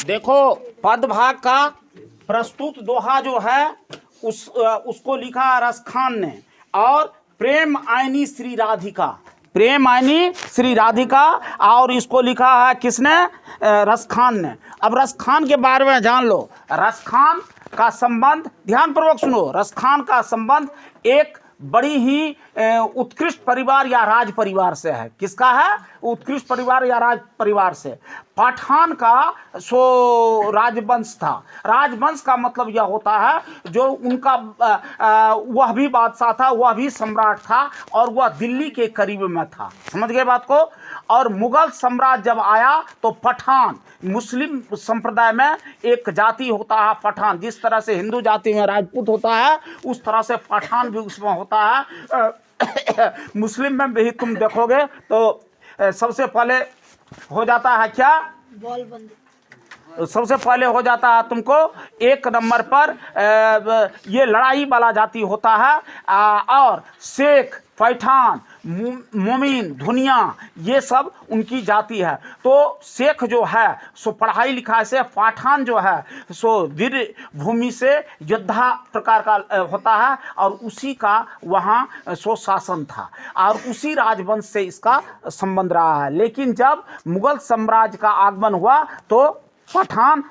देखो पदभाग का प्रस्तुत दोहा जो है उसको लिखा रस खान ने, और प्रेम आईनी श्री राधिका, प्रेम आईनी श्री राधिका, और इसको लिखा है किसने? रस खान ने। अब रस खान के बारे में जान लो। रस खान का संबंध, ध्यानपूर्वक सुनो, रस खान का संबंध एक बड़ी ही उत्कृष्ट परिवार या राज परिवार से है। किसका है? उत्कृष्ट परिवार या राज परिवार से। पठान का सो राजवंश था। राजवंश का मतलब यह होता है जो उनका वह भी बादशाह था, वह भी सम्राट था, और वह दिल्ली के करीब में था। समझ गए बात को? और मुगल साम्राज्य जब आया तो पठान, मुस्लिम संप्रदाय में एक जाति होता है पठान। जिस तरह से हिंदू जाति में राजपूत होता है, उस तरह से पठान भी उसमें होता है। मुस्लिम में भी तुम देखोगे तो सबसे पहले हो जाता है क्या? बॉल बंद। सबसे पहले हो जाता है तुमको एक नंबर पर ये लड़ाई वाला जाति होता है, और शेख, पैठान, मोमिन, धुनिया, ये सब उनकी जाति है। तो शेख जो है सो पढ़ाई लिखाई से, पठान जो है सो वीर भूमि से योद्धा प्रकार का होता है, और उसी का वहाँ सो शासन था, और उसी राजवंश से इसका संबंध रहा है। लेकिन जब मुगल साम्राज्य का आगमन हुआ तो पठान,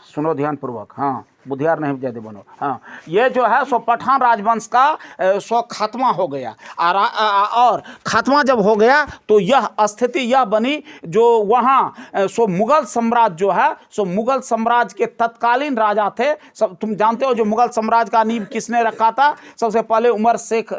सुनो ध्यानपूर्वक, हाँ बुद्धियार नहीं ज्यादा बनो, हाँ, ये जो है सो पठान राजवंश का सो खात्मा हो गया। और खात्मा जब हो गया तो यह स्थिति यह बनी जो वहाँ सो मुगल साम्राज्य जो है सो मुगल साम्राज्य के तत्कालीन राजा थे। सब तुम जानते हो जो मुगल साम्राज्य का नींव किसने रखा था? सबसे पहले उमर शेख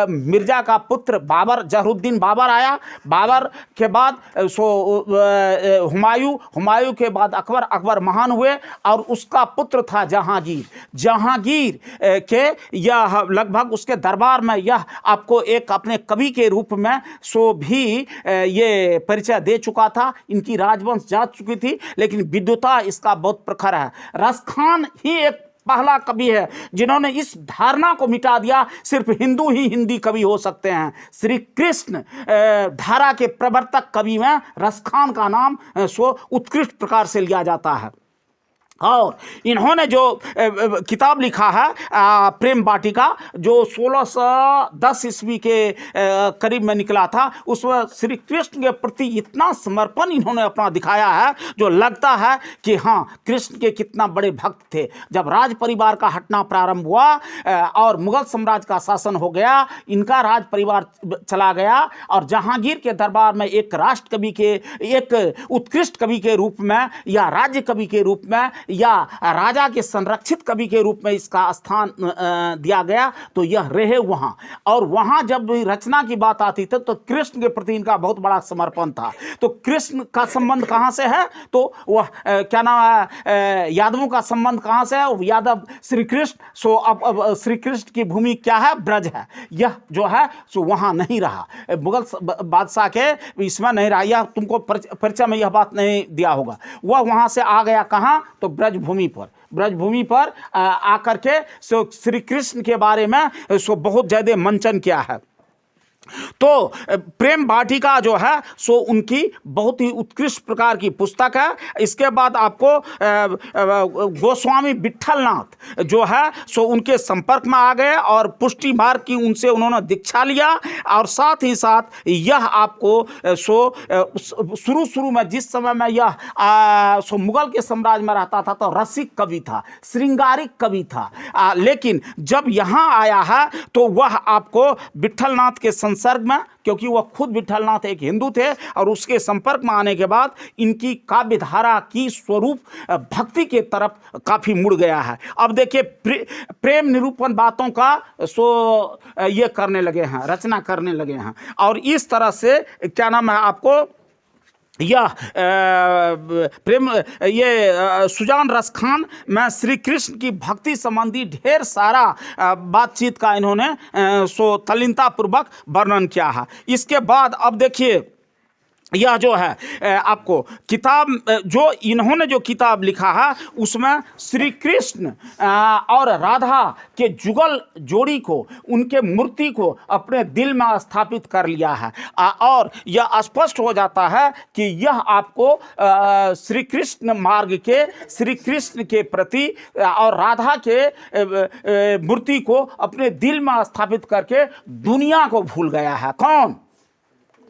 मिर्जा का पुत्र बाबर, जहरुद्दीन बाबर आया। बाबर के बाद सो हुमायूं के बाद अकबर, अकबर महान हुए, और उसका पुत्र था जहांगीर। जहांगीर के यह लगभग उसके दरबार में यह आपको एक अपने कवि के रूप में सो भी ये परिचय दे चुका था। इनकी राजवंश जा चुकी थी, लेकिन विद्वता इसका बहुत प्रखर है। रस खान ही एक पहला कवि है जिन्होंने इस धारणा को मिटा दिया सिर्फ हिंदू ही हिंदी कवि हो सकते हैं। श्री कृष्ण धारा के प्रवर्तक कवि में रस खान का नाम सो उत्कृष्ट प्रकार से लिया जाता है। और इन्होंने जो किताब लिखा है प्रेम वाटिका, जो 1610 ईस्वी के करीब में निकला था, उसमें श्री कृष्ण के प्रति इतना समर्पण इन्होंने अपना दिखाया है जो लगता है कि हाँ कृष्ण के कितना बड़े भक्त थे। जब राज परिवार का हटना प्रारंभ हुआ और मुगल साम्राज्य का शासन हो गया, इनका राज परिवार चला गया, और जहांगीर के दरबार में एक राष्ट्र कवि के, एक उत्कृष्ट कवि के रूप में या राज्य कवि के रूप में या राजा के संरक्षित कवि के रूप में इसका स्थान दिया गया। तो यह रहे वहाँ, और वहाँ जब भी रचना की बात आती थी तो कृष्ण के प्रति इनका बहुत बड़ा समर्पण था। तो कृष्ण का संबंध कहाँ से है? तो वह क्या नाम है, यादवों का संबंध कहाँ से है? यादव श्री कृष्ण। सो अब श्री कृष्ण की भूमि क्या है? ब्रज है। यह जो है सो वहाँ नहीं रहा, मुगल बादशाह के इसमें नहीं रहा। यह तुमको परिचय में यह बात नहीं दिया होगा। वह वहाँ से आ गया कहाँ? तो ब्रजभूमि पर। ब्रजभूमि पर आकर के सो श्री कृष्ण के बारे में सो बहुत ज़्यादा मंचन किया है। तो प्रेम वाटिका जो है सो उनकी बहुत ही उत्कृष्ट प्रकार की पुस्तक है। इसके बाद आपको गोस्वामी विट्ठलनाथ जो है सो उनके संपर्क में आ गए और पुष्टि मार्ग की उनसे उन्होंने दीक्षा लिया। और साथ ही साथ यह आपको सो शुरू में जिस समय में यह सो मुगल के साम्राज्य में रहता था तो रसिक कवि था, श्रृंगारिक कवि था। लेकिन जब यहाँ आया है तो वह आपको विट्ठलनाथ के संसर्ग में, क्योंकि वह खुद विट्ठलनाथ एक हिंदू थे, और उसके संपर्क में आने के बाद इनकी काव्य धारा की स्वरूप भक्ति के तरफ काफी मुड़ गया है। अब देखिए प्रेम निरूपण बातों का सो ये करने लगे हैं, रचना करने लगे हैं। और इस तरह से क्या नाम है आपको यह प्रेम ये सुजान रस खान में श्री कृष्ण की भक्ति संबंधी ढेर सारा बातचीत का इन्होंने सो तल्लीनता पूर्वक वर्णन किया है। इसके बाद अब देखिए यह जो है आपको किताब, जो इन्होंने जो किताब लिखा है उसमें श्री कृष्ण और राधा के जुगल जोड़ी को, उनके मूर्ति को अपने दिल में स्थापित कर लिया है। और यह स्पष्ट हो जाता है कि यह आपको श्री कृष्ण मार्ग के, श्री कृष्ण के प्रति और राधा के मूर्ति को अपने दिल में स्थापित करके दुनिया को भूल गया है। कौन?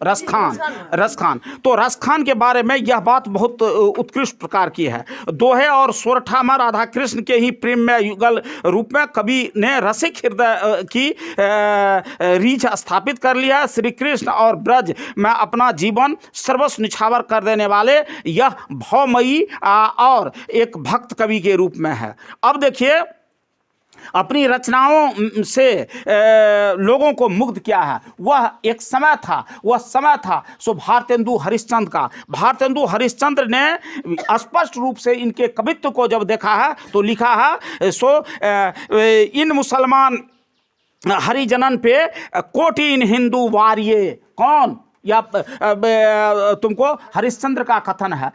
रसखान। रसखान। तो रसखान के बारे में यह बात बहुत उत्कृष्ट प्रकार की है। दोहे और सोरठा में राधा कृष्ण के ही प्रेम में युगल रूप में कवि ने रसिक हृदय की रीछ स्थापित कर लिया। श्री कृष्ण और ब्रज में अपना जीवन सर्वस्व निछावर कर देने वाले यह भावमयी और एक भक्त कवि के रूप में है। अब देखिए, अपनी रचनाओं से लोगों को मुग्ध किया है। वह एक समय था, वह समय था सो भारतेंदु हरिश्चंद्र का। भारतेंदु हरिश्चंद्र ने स्पष्ट रूप से इनके कवित्व को जब देखा है तो लिखा है सो इन मुसलमान हरिजनन पे कोटि इन हिंदू वारिये। कौन? या तुमको हरिश्चंद्र का कथन है।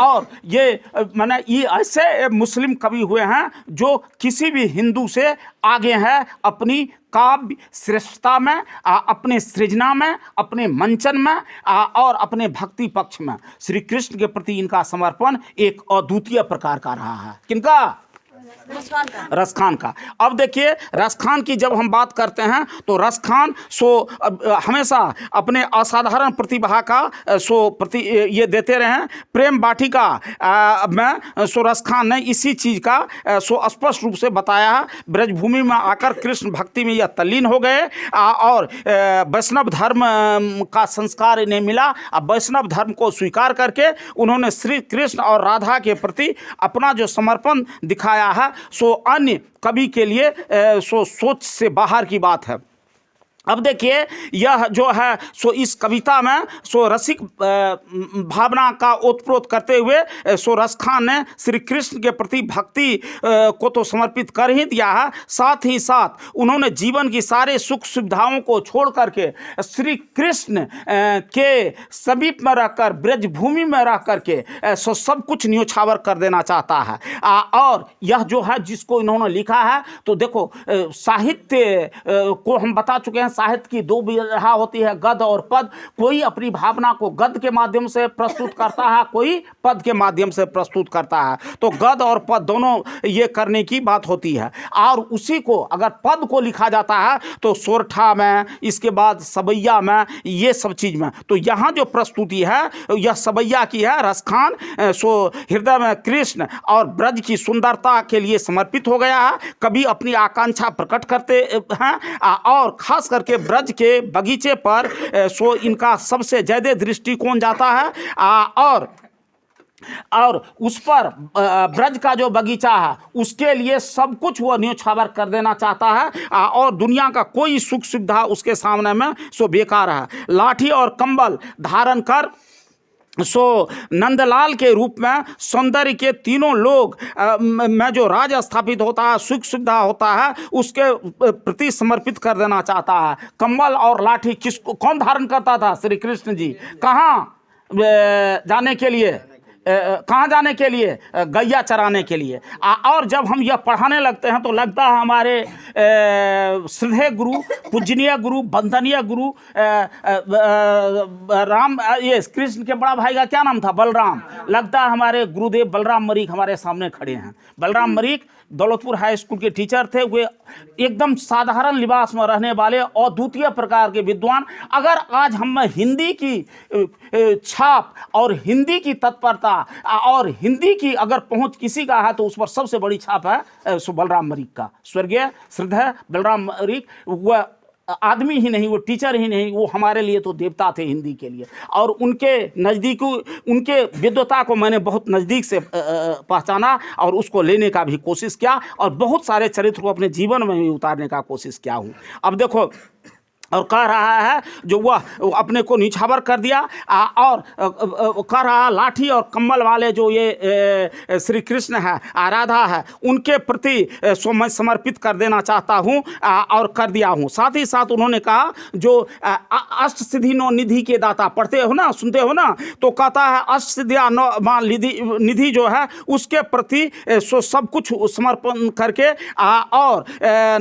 और ये माने ये ऐसे मुस्लिम कवि हुए हैं जो किसी भी हिंदू से आगे हैं अपनी काव्य श्रेष्ठता में, अपने सृजना में, अपने मंचन में और अपने भक्ति पक्ष में। श्री कृष्ण के प्रति इनका समर्पण एक अद्वितीय प्रकार का रहा है। किनका? रसखान का। अब देखिए, रसखान की जब हम बात करते हैं तो रसखान सो हमेशा अपने असाधारण प्रतिभा का सो ये देते रहे हैं। प्रेम वाटिका में सो रसखान ने इसी चीज़ का सो स्पष्ट रूप से बताया है। ब्रजभूमि में आकर कृष्ण भक्ति में यह तल्लीन हो गए और वैष्णव धर्म का संस्कार इन्हें मिला। अब वैष्णव धर्म को स्वीकार करके उन्होंने श्री कृष्ण और राधा के प्रति अपना जो समर्पण दिखाया है सो अन्य कवि के लिए सो सोच से बाहर की बात है। अब देखिए, यह जो है सो इस कविता में सो रसिक भावना का ओतप्रोत करते हुए सो रसखान ने श्री कृष्ण के प्रति भक्ति को तो समर्पित कर ही दिया है, साथ ही साथ उन्होंने जीवन की सारे सुख सुविधाओं को छोड़ करके श्री कृष्ण के समीप में रहकर, ब्रजभूमि में रह करके सो सब कुछ न्योछावर कर देना चाहता है। और यह जो है जिसको इन्होंने लिखा है, तो देखो साहित्य को हम बता चुके हैं, साहित्य की दो विधा होती है, गद्य और पद। कोई अपनी भावना को गद्य के माध्यम से प्रस्तुत करता है, कोई पद के माध्यम से प्रस्तुत करता है। तो गद्य और पद दोनों ये करने की बात होती है। और उसी को अगर पद को लिखा जाता है तो सोरठा में, इसके बाद सबैया में, ये सब चीज में। तो यहाँ जो प्रस्तुति है यह सबैया की है। रसखान सो हृदय में कृष्ण और ब्रज की सुंदरता के लिए समर्पित हो गया है। कभी अपनी आकांक्षा प्रकट करते हैं और खास करके ब्रज के बगीचे पर सो इनका सबसे ज्यादा दृष्टिकोण जाता है। और उस पर ब्रज का जो बगीचा है उसके लिए सब कुछ वो न्योछावर कर देना चाहता है और दुनिया का कोई सुख सुविधा उसके सामने में सो बेकार है। लाठी और कंबल धारण कर सो नंदलाल के रूप में सौंदर्य के तीनों लोग में जो राज स्थापित होता है, सुख सुविधा होता है, उसके प्रति समर्पित कर देना चाहता है। कंबल और लाठी किसको कौन धारण करता था? श्री कृष्ण जी। कहाँ जाने के लिए? कहाँ जाने के लिए? गैया चराने के लिए। और जब हम यह पढ़ाने लगते हैं तो लगता है हमारे श्रद्धेय गुरु, पूजनीय गुरु, वंदनीय गुरु राम, ये कृष्ण के बड़ा भाई का क्या नाम था? बलराम। लगता है हमारे गुरुदेव बलराम मरीक हमारे सामने खड़े हैं। बलराम मरीक दौलतपुर हाई स्कूल के टीचर थे। वे एकदम साधारण लिबास में रहने वाले अद्वितीय प्रकार के विद्वान। अगर आज हम हिंदी की छाप और हिंदी की तत्परता और हिंदी की अगर पहुंच किसी का है तो उस पर सबसे बड़ी छाप है सो बलराम मरीक का। स्वर्गीय श्रद्धेय बलराम मरीक वह आदमी ही नहीं, वो टीचर ही नहीं, वो हमारे लिए तो देवता थे हिंदी के लिए। और उनके नज़दीक, उनके विद्वता को मैंने बहुत नज़दीक से पहचाना और उसको लेने का भी कोशिश किया और बहुत सारे चरित्र को अपने जीवन में भी उतारने का कोशिश किया हूँ। अब देखो, और कह रहा है जो वह अपने को निछावर कर दिया और कह रहा लाठी और कम्बल वाले जो ये श्री कृष्ण है, राधा है, उनके प्रति मैं समर्पित कर देना चाहता हूँ और कर दिया हूँ। साथ ही साथ उन्होंने कहा जो अष्ट सिद्धि नौ निधि के दाता, पढ़ते हो ना, सुनते हो ना, तो कहता है अष्ट सिद्धियाँ नौ निधि जो है उसके प्रति सब कुछ समर्पण करके और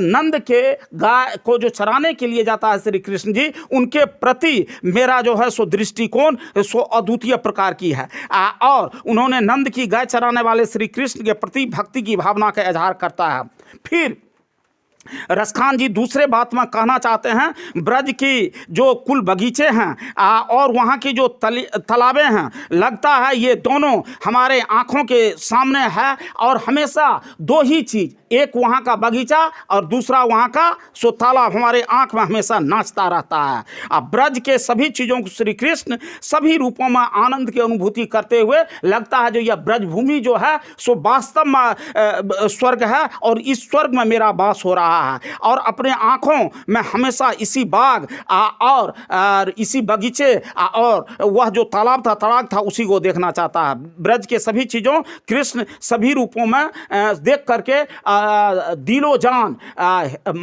नंद के गाय को जो चराने के लिए जाता है श्री कृष्ण जी, उनके प्रति मेरा जो है सो दृष्टिकोण सो अद्वितीय प्रकार की है। और उन्होंने नंद की गाय चराने वाले श्री कृष्ण के प्रति भक्ति की भावना का इजहार करता है। फिर रसखान जी दूसरे बात में कहना चाहते हैं, ब्रज की जो कुल बगीचे हैं और वहाँ की जो तालाबें हैं, लगता है ये दोनों हमारे आँखों के सामने है और हमेशा दो ही चीज़, एक वहाँ का बगीचा और दूसरा वहाँ का सो तालाब हमारे आँख में हमेशा नाचता रहता है। अब ब्रज के सभी चीज़ों को श्री कृष्ण सभी रूपों में आनंद की अनुभूति करते हुए लगता है जो यह ब्रज भूमि जो है सो वास्तव में स्वर्ग है और इस स्वर्ग में मेरा वास हो रहा है और अपने आँखों में हमेशा इसी बाग और इसी बगीचे और वह जो तालाब था, तड़ाक था, उसी को देखना चाहता है। ब्रज के सभी चीज़ों कृष्ण सभी रूपों में देख करके दिलो जान,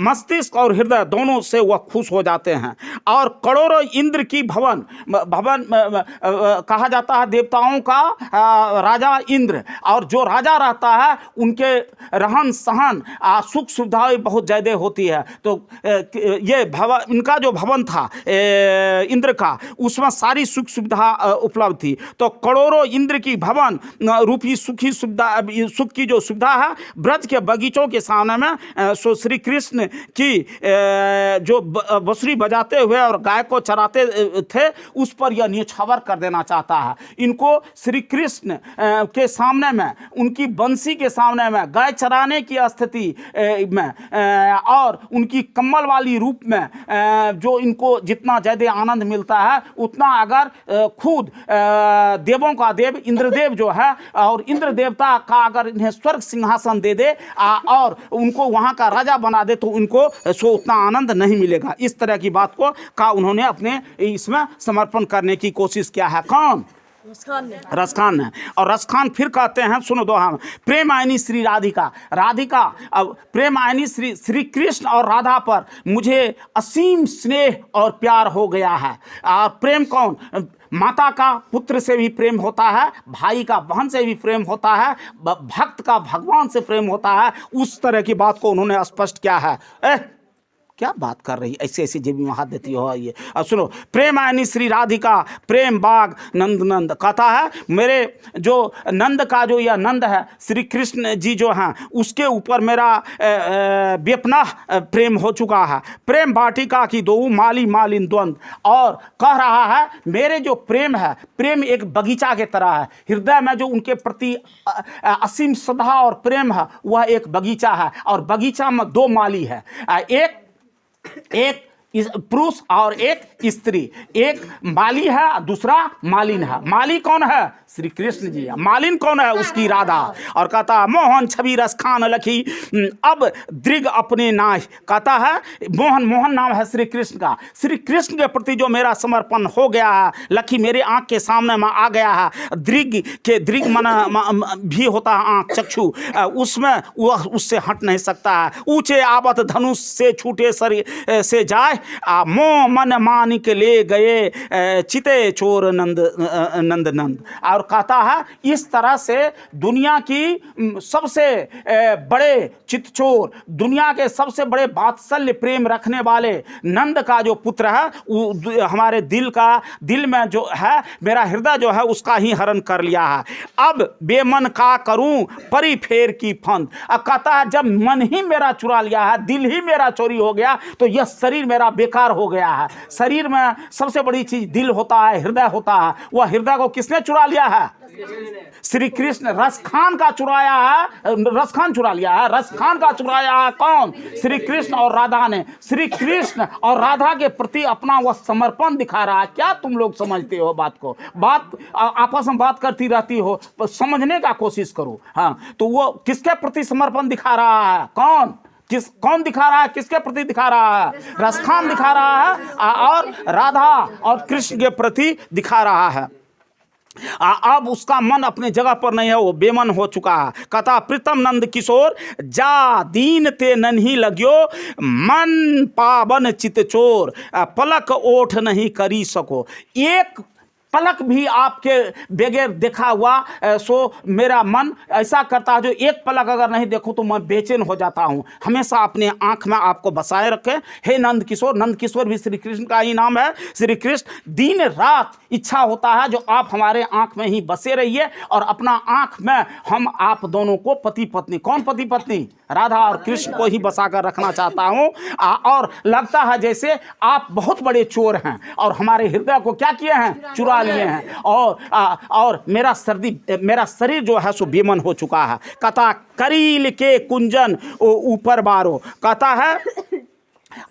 मस्तिष्क और हृदय दोनों से वह खुश हो जाते हैं। और करोड़ों इंद्र की भवन कहा जाता है देवताओं का राजा इंद्र, और जो राजा रहता है उनके रहन सहन सुख सुविधाएं बहुत ज़्यादा होती है। तो ये भवन, इनका जो भवन था इंद्र का, उसमें सारी सुख सुविधा उपलब्ध थी। तो करोड़ों इंद्र की भवन रूपी सुखी सुविधा, सुख की जो सुविधा है ब्रज के बगीचों के सामने में सो श्री कृष्ण की जो बंसुरी बजाते हुए और गाय को चराते थे उस पर यह न्यौछावर कर देना चाहता है। इनको श्री कृष्ण के सामने में, उनकी बंसी के सामने में, गाय चराने की स्थिति में और उनकी कम्बल वाली रूप में जो इनको जितना ज़्यादा आनंद मिलता है उतना अगर खुद देवों का देव इंद्रदेव जो है और इंद्र देवता का अगर इन्हें स्वर्ग सिंहासन दे दे और उनको वहाँ का राजा बना दे तो उनको सो उतना आनंद नहीं मिलेगा। इस तरह की बात को का उन्होंने अपने इसमें समर्पण करने की कोशिश किया है। कौन? रसखान ने। और रसखान फिर कहते हैं, सुनो दोहा में, प्रेम आयनी श्री राधिका, राधिका अब प्रेम आयनी श्री कृष्ण और राधा पर मुझे असीम स्नेह और प्यार हो गया है। और प्रेम कौन? माता का पुत्र से भी प्रेम होता है, भाई का बहन से भी प्रेम होता है, भक्त का भगवान से प्रेम होता है। उस तरह की बात को उन्होंने स्पष्ट किया है। क्या बात कर रही, ऐसे ऐसे जेबी में हाथ देती हो ये। अब सुनो, प्रेम आयनी श्री राधिका प्रेम बाग नंद नंद, कहता है मेरे जो नंद का जो यह नंद है श्री कृष्ण जी जो हैं उसके ऊपर मेरा बेपनाह प्रेम हो चुका है। प्रेम वाटिका की दो माली मालिन द्वंद, और कह रहा है मेरे जो प्रेम है, प्रेम एक बगीचा के तरह है। हृदय में जो उनके प्रति असीम श्रद्धा और प्रेम है वह एक बगीचा है, और बगीचा में दो माली है, एक पुरुष और एक स्त्री। एक माली है, दूसरा मालिन है। माली कौन है? श्री कृष्ण जी। मालिन कौन है? उसकी राधा। और कहता मोहन छवि रस खान लखी अब दृग अपने नाय, कहता है मोहन, मोहन नाम है श्री कृष्ण का। श्री कृष्ण के प्रति जो मेरा समर्पण हो गया है, लखी मेरे आंख के सामने में आ गया है। दृग के दृग मन भी होता है आंख, चक्षु, उसमें वह उससे हट नहीं सकता है। ऊंचे आवत धनुष से छूटे सर से जाए, मोह मन मानिक ले गए चिते चोर नंद नंद नंद। और कहता है इस तरह से दुनिया की सबसे बड़े चितचोर, दुनिया के सबसे बड़े वात्सल्य प्रेम रखने वाले नंद का जो पुत्र है हमारे दिल में जो है, मेरा हृदय जो है उसका ही हरण कर लिया है। अब बेमन का करूं परी फेर की फंद। अब कहता है जब मन ही मेरा चुरा लिया है, दिल ही मेरा चोरी हो गया, तो यह शरीर मेरा बेकार हो गया है। शरीर में सबसे बड़ी चीज दिल होता है, हृदय होता है। वह हृदय को किसने चुरा लिया है? श्री कृष्ण। रसखान का चुराया है, रसखान चुरा लिया है। रसखान का चुराया है कौन? श्री कृष्ण और राधा ने। श्री कृष्ण और राधा के प्रति अपना वह समर्पण दिखा रहा है। क्या तुम लोग समझते हो बात को? बात आपस में बात करती रहती हो, समझने का कोशिश करो। हाँ, तो वो किसके प्रति समर्पण दिखा रहा है? कौन? कौन दिखा रहा है, किसके प्रति दिखा रहा है? रसखान दिखा रहा है और राधा और कृष्ण के प्रति दिखा रहा है। अब उसका मन अपने जगह पर नहीं है, वो बेमन हो चुका है। कथा प्रीतम नंद किशोर जा दीन ते नन्ही लग्यो मन पावन चित चोर पलक ओठ नहीं करी सको। एक पलक भी आपके बगैर देखा हुआ सो मेरा मन ऐसा करता है, जो एक पलक अगर नहीं देखो तो मैं बेचैन हो जाता हूँ। हमेशा अपने आंख में आपको बसाए रखें। हे नंद किशोर, नंद किशोर भी श्री कृष्ण का ही नाम है। श्री कृष्ण दिन रात इच्छा होता है जो आप हमारे आंख में ही बसे रहिए और अपना आंख में हम आप दोनों को पति पत्नी, कौन पति पत्नी? राधा और कृष्ण को ही बसाकर रखना चाहता हूँ। और लगता है जैसे आप बहुत बड़े चोर हैं और हमारे हृदय को क्या किए हैं? चुरा लिए हैं। और मेरा शरीर जो है सो बेमन हो चुका है। कहता करील के कुंजन ऊपर बारो। कहता है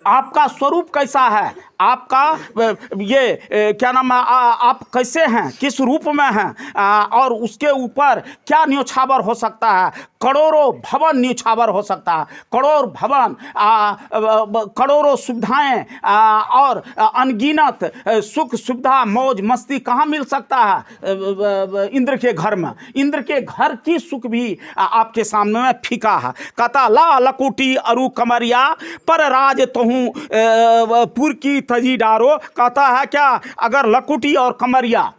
आपका स्वरूप कैसा है, आपका ये क्या नाम है, आप कैसे हैं, किस रूप में हैं, और उसके ऊपर क्या न्योछावर हो सकता है? करोड़ों भवन न्योछावर हो सकता है। करोड़ भवन, करोड़ों सुविधाएं और अनगिनत सुख सुविधा मौज मस्ती कहाँ मिल सकता है? इंद्र के घर में। इंद्र के घर की सुख भी आपके सामने में फीका है। कहता ला लकुटी अरु कमरिया पर राज तहूँ पुर की तजी डारो। कहता है क्या, अगर लकुटी और कमरिया,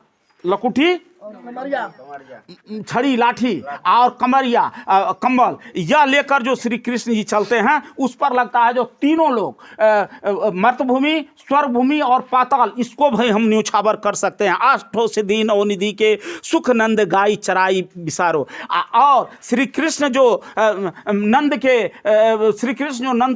लकुटी छड़ी लाठी और कमरिया कंबल यह लेकर जो श्री कृष्ण जी चलते हैं, उस पर लगता है जो तीनों लोग मर्तभूमि, स्वर्गभूमि और पाताल, इसको भी हम न्योछावर कर सकते हैं। आठों सिद्धि नवनिधि के सुख नंद गाई चराई विसारो। और श्री कृष्ण जो नंद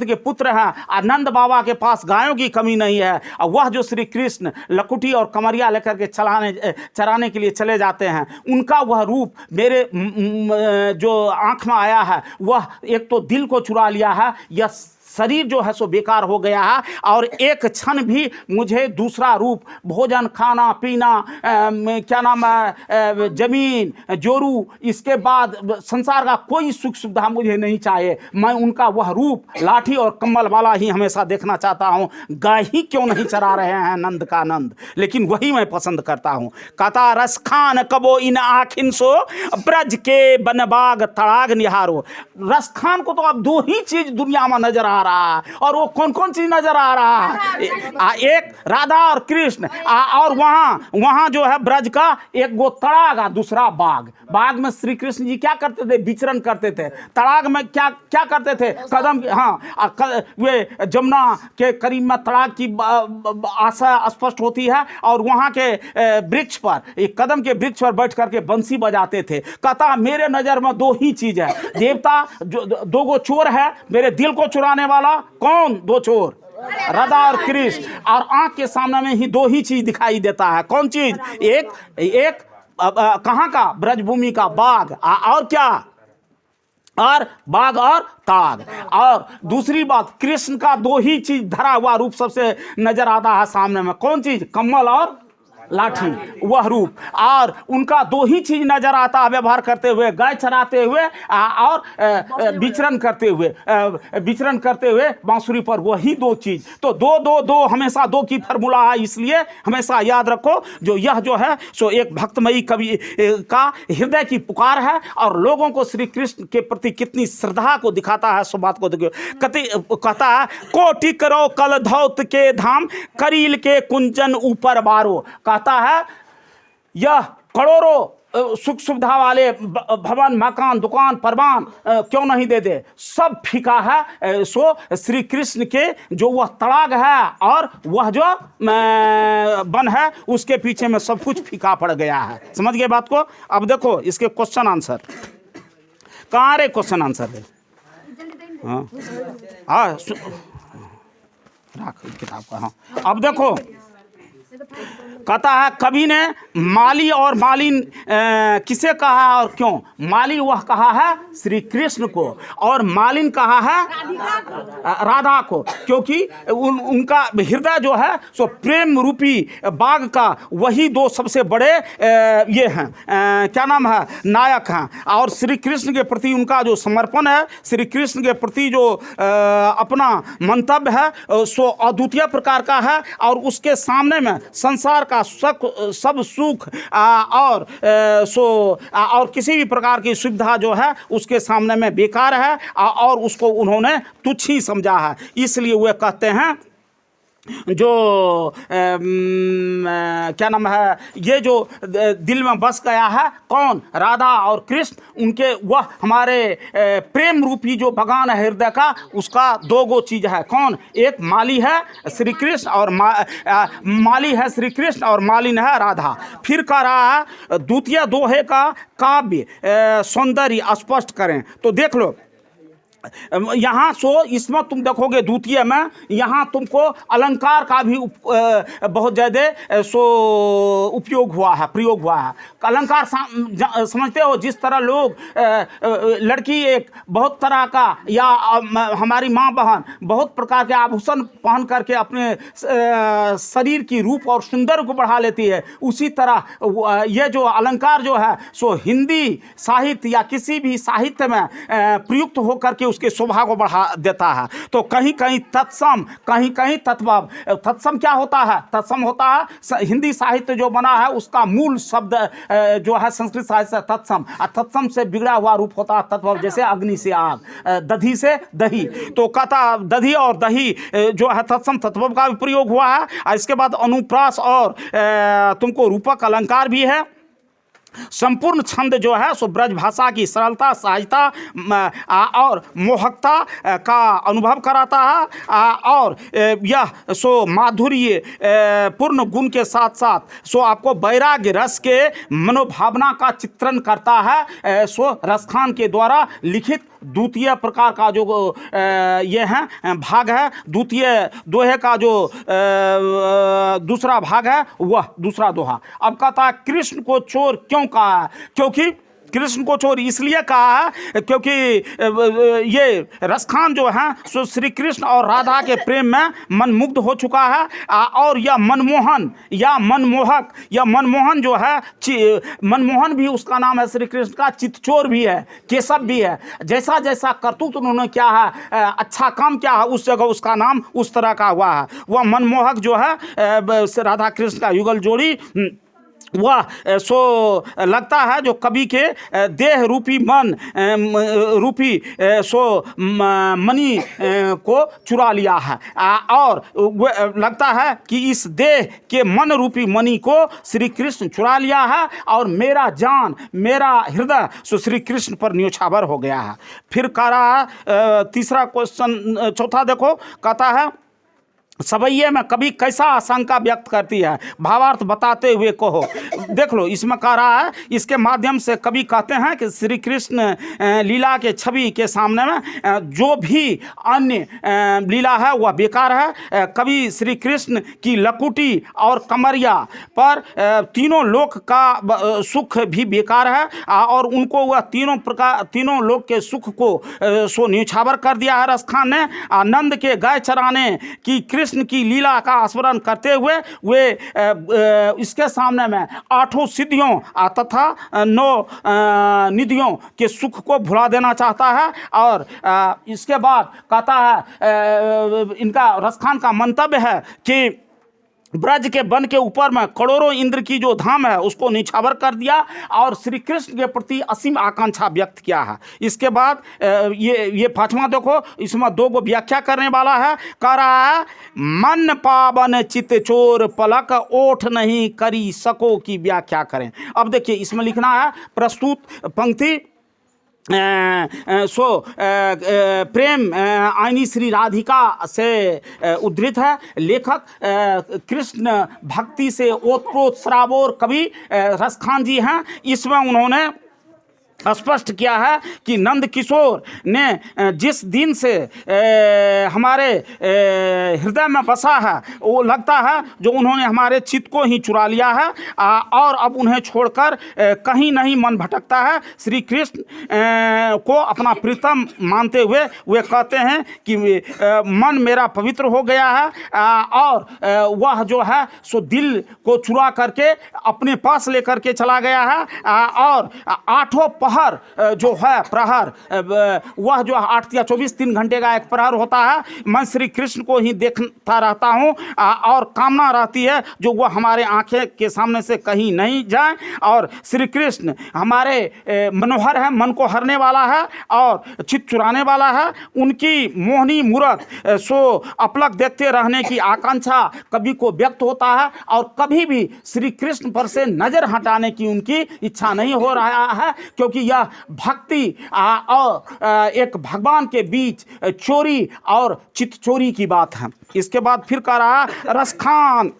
के पुत्र हैं, नंद बाबा के पास गायों की कमी नहीं है। वह जो श्री कृष्ण लकुटी और कमरिया लेकर के चराने के लिए चले जाते हैं, उनका वह रूप मेरे जो आंख में आया है, वह एक तो दिल को चुरा लिया है, यह शरीर जो है सो बेकार हो गया है। और एक क्षण भी मुझे दूसरा रूप, भोजन खाना पीना, क्या नाम है, जमीन जोरू, इसके बाद संसार का कोई सुख सुविधा मुझे नहीं चाहिए। मैं उनका वह रूप लाठी और कम्बल वाला ही हमेशा देखना चाहता हूँ। गाय ही क्यों नहीं चरा रहे हैं नंद का नंद, लेकिन वही मैं पसंद करता हूँ। कहता रस खान कबो इन आखिन सो ब्रज के बनबाग तड़ाग निहारो। रस खान को तो अब दो ही चीज दुनिया में नजर आ रहा है, और वो कौन कौन चीज नजर आ रहा है? एक राधा और कृष्ण, और वहां जो है ब्रज का एक गो तड़ाग, दूसरा बाग। बाग में श्री कृष्ण जी क्या करते थे? विचरण करते थे। तड़ाग में क्या क्या करते थे? कदम, हाँ, वे जमुना के करीब में तड़ाग की आशा स्पष्ट होती है, और वहां के वृक्ष पर, एक कदम के वृक्ष पर बैठ करके बंसी बजाते थे। कहता मेरे नजर में दो ही चीज है, देवता जो दो गो चोर है, मेरे दिल को चुराने वाला कौन? दो चोर, राधा और कृष्ण। और आंख के सामने में ही दो ही चीज दिखाई देता है। कौन चीज? एक कहां का? ब्रजभूमि का बाग, और क्या? और बाग और ताग। और दूसरी बात, कृष्ण का दो ही चीज धरा हुआ रूप सबसे नजर आता है सामने में। कौन चीज? कम्बल और लाठी, वह रूप। और उनका दो ही चीज नजर आता है, व्यवहार करते हुए, गाय चराते हुए और विचरण करते हुए बांसुरी पर, वही दो चीज। तो दो दो दो हमेशा दो की फॉर्मूला है, इसलिए हमेशा याद रखो जो यह जो है सो एक भक्तमयी कवि का हृदय की पुकार है, और लोगों को श्री कृष्ण के प्रति कितनी श्रद्धा को दिखाता है। सो बात को देखो, कहता है कोटि करो कल धौत के धाम करील के कुंजन ऊपर बारो। कहता है यह करोड़ों सुख सुविधा वाले भवन मकान दुकान परवान क्यों नहीं दे दे, सब फीका है। सो श्री कृष्ण के जो वह तड़ाग है और वह जो वन है, उसके पीछे में सब कुछ फीका पड़ गया है। समझ गए बात को? अब देखो इसके क्वेश्चन आंसर कहाँ रे? क्वेश्चन आंसर है, हाँ, राख किताब का। हाँ, अब देखो कहता है कवि ने माली और मालिन किसे कहा और क्यों? माली वह कहा है श्री कृष्ण को, और मालिन कहा है राधा को, क्योंकि उनका हृदय जो है सो प्रेम रूपी बाग का वही दो सबसे बड़े ये हैं, क्या नाम है, नायक हैं। और श्री कृष्ण के प्रति उनका जो समर्पण है, श्री कृष्ण के प्रति जो अपना मंतव्य है सो अद्वितीय प्रकार का है, और उसके सामने में संसार का सब सुख और और किसी भी प्रकार की सुविधा जो है उसके सामने में बेकार है, और उसको उन्होंने तुच्छ ही समझा है। इसलिए वे कहते हैं जो क्या नाम है, ये जो दिल में बस गया है कौन, राधा और कृष्ण, उनके वह हमारे प्रेम रूपी जो बगान है हृदय का, उसका दो गो चीज है। कौन? एक माली है श्री कृष्ण और माली है श्री कृष्ण और मालिन है राधा। फिर कह रहा है द्वितीय दोहे का काव्य सौंदर्य स्पष्ट करें, तो देख लो यहाँ सो इसमें तुम देखोगे द्वितीय में यहाँ तुमको अलंकार का भी बहुत ज़्यादा सो उपयोग हुआ है, प्रयोग हुआ है। अलंकार समझते हो, जिस तरह लोग लड़की एक बहुत तरह का या हमारी माँ बहन बहुत प्रकार के आभूषण पहन करके अपने शरीर की रूप और सुंदर को बढ़ा लेती है, उसी तरह ये जो अलंकार जो है सो हिंदी साहित्य या किसी भी साहित्य में प्रयुक्त होकर के उसके शोभा को बढ़ा देता है। तो कहीं कहीं तत्सम, कहीं कहीं तत्वम। तत्सम क्या होता है? तत्सम होता है हिंदी साहित्य जो बना है उसका मूल शब्द जो है संस्कृत साहित्य से तत्सम, और तत्सम से बिगड़ा हुआ रूप होता है तत्व, जैसे अग्नि से आग, दधी से दही। तो कहता दधी और दही जो है तत्सम तत्व का भी प्रयोग हुआ है। इसके बाद अनुप्रास और तुमको रूपक अलंकार भी है। संपूर्ण छंद जो है सो ब्रज भाषा की सरलता, सहजता और मोहकता का अनुभव कराता है, और यह सो माधुर्य पूर्ण गुण के साथ साथ सो आपको वैराग्य रस के मनोभावना का चित्रण करता है। सो रसखान के द्वारा लिखित द्वितीय प्रकार का जो ये है भाग है, द्वितीय दोहे का जो दूसरा भाग है वह दूसरा दोहा। अब कहता है कृष्ण को चोर क्यों कहा है? क्योंकि कृष्ण को चोर इसलिए कहा है क्योंकि ये रसखान जो है सो श्री कृष्ण और राधा के प्रेम में मनमुग्ध हो चुका है, और यह मनमोहन या मनमोहक या मनमोहन जो है, मनमोहन भी उसका नाम है श्री कृष्ण का, चितचोर भी है, केशव भी है। जैसा जैसा करतूत उन्होंने क्या है, अच्छा काम क्या है, उस जगह उसका नाम उस तरह का हुआ है। वह मनमोहक जो है राधा कृष्ण का युगल जोड़ी, वह सो लगता है जो कवि के देह रूपी मन रूपी सो मणि को चुरा लिया है, और लगता है कि इस देह के मन रूपी मणि को श्री कृष्ण चुरा लिया है, और मेरा जान मेरा हृदय सो श्री कृष्ण पर न्योछावर हो गया है। फिर कह रहा है तीसरा क्वेश्चन, चौथा देखो, कहता है सवैये में कभी कैसा आशंका व्यक्त करती है, भावार्थ बताते हुए कहो। देख लो इसमें कह रहा है, इसके माध्यम से कवि कहते हैं कि श्री कृष्ण लीला के छवि के सामने में जो भी अन्य लीला है वह बेकार है। कवि श्री कृष्ण की लकुटी और कमरिया पर तीनों लोक का सुख भी बेकार है, और उनको वह तीनों लोक के सुख को सो न्योछावर कर दिया है रसखान ने। आनंद के गाय चराने की कृष्ण की लीला का स्मरण करते हुए वे इसके सामने में 8 सिद्धियों तथा 9 निधियों के सुख को भुला देना चाहता है। और इसके बाद कहता है इनका रसखान का मंतव्य है कि ब्रज के वन के ऊपर में करोड़ों इंद्र की जो धाम है उसको निछावर कर दिया, और श्री कृष्ण के प्रति असीम आकांक्षा व्यक्त किया है। इसके बाद ये पांचवा देखो, इसमें 2 गो व्याख्या करने वाला है। कह रहा है मन पावन चित चोर पलक ओठ नहीं करी सको की व्याख्या करें। अब देखिए इसमें लिखना है प्रस्तुत पंक्ति प्रेम आईनी श्री राधिका से उद्धृत है। लेखक कृष्ण भक्ति से ओतप्रोत श्रावोर कवि रसखान जी हैं। इसमें उन्होंने स्पष्ट किया है कि नंद किशोर ने जिस दिन से हमारे हृदय में बसा है, वो लगता है जो उन्होंने हमारे चित्त को ही चुरा लिया है और अब उन्हें छोड़कर कहीं नहीं मन भटकता है। श्री कृष्ण को अपना प्रीतम मानते हुए वे कहते हैं कि मन मेरा पवित्र हो गया है और वह जो है सो दिल को चुरा करके अपने पास लेकर के चला गया है और आठों प्रहर जो है प्रहर, वह जो 8 या 24 3 घंटे का एक प्रहर होता है, मैं श्री कृष्ण को ही देखता रहता हूँ और कामना रहती है जो वह हमारे आंखें के सामने से कहीं नहीं जाए। और श्री कृष्ण हमारे मनोहर है, मन को हरने वाला है और चित्त चुराने वाला है। उनकी मोहनी मूरत सो अपलक देखते रहने की आकांक्षा कवि को व्यक्त होता है और कभी भी श्री कृष्ण पर से नजर हटाने की उनकी इच्छा नहीं हो रहा है, क्योंकि यह भक्ति और एक भगवान के बीच चोरी और चित्त चोरी की बात है। इसके बाद फिर कह रहा रसखान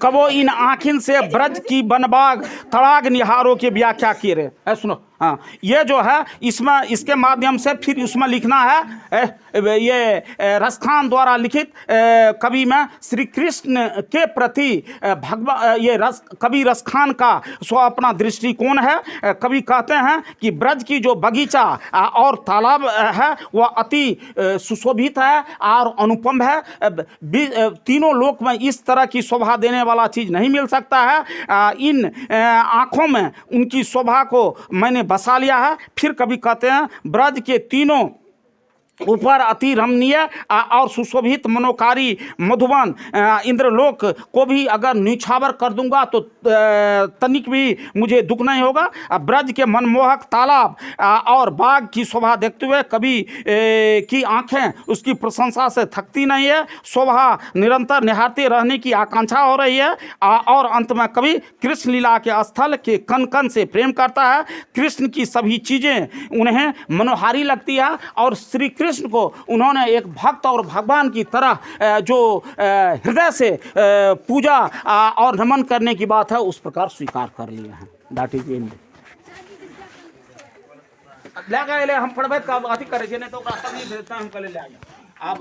कबो इन आखिन से ब्रज की बनबाग तड़ाग निहारों की व्याख्या की रे। सुनो, हाँ, ये जो है इसमें इसके माध्यम से फिर उसमें लिखना है ये रसखान द्वारा लिखित कवि में श्री कृष्ण के प्रति भगवान ये कवि रसखान का स्व अपना दृष्टिकोण है। कवि कहते हैं कि ब्रज की जो बगीचा और तालाब है वह अति सुशोभित है और अनुपम है। तीनों लोक में इस तरह की शोभा देने वाला चीज़ नहीं मिल सकता है। इन आँखों में उनकी शोभा को मैंने बसा लिया है। फिर कभी कहते हैं ब्रज के तीनों ऊपर अति रमणीय और सुशोभित मनोकारी मधुबन इंद्रलोक को भी अगर न्यौछावर कर दूंगा तो तनिक भी मुझे दुख नहीं होगा। ब्रज के मनमोहक तालाब और बाग की शोभा देखते हुए कवि की आंखें उसकी प्रशंसा से थकती नहीं है, शोभा निरंतर निहारते रहने की आकांक्षा हो रही है। और अंत में कवि कृष्ण लीला के स्थल के कण कण से प्रेम करता है। कृष्ण की सभी चीज़ें उन्हें मनोहारी लगती है और श्री कृष्ण को उन्होंने एक भक्त और भगवान की तरह जो हृदय से पूजा और नमन करने की बात है उस प्रकार स्वीकार कर लिया है। दैट इज इन ले हम पढ़बे का अथी करे नहीं तो नहीं भेजता हम कल ले आए आप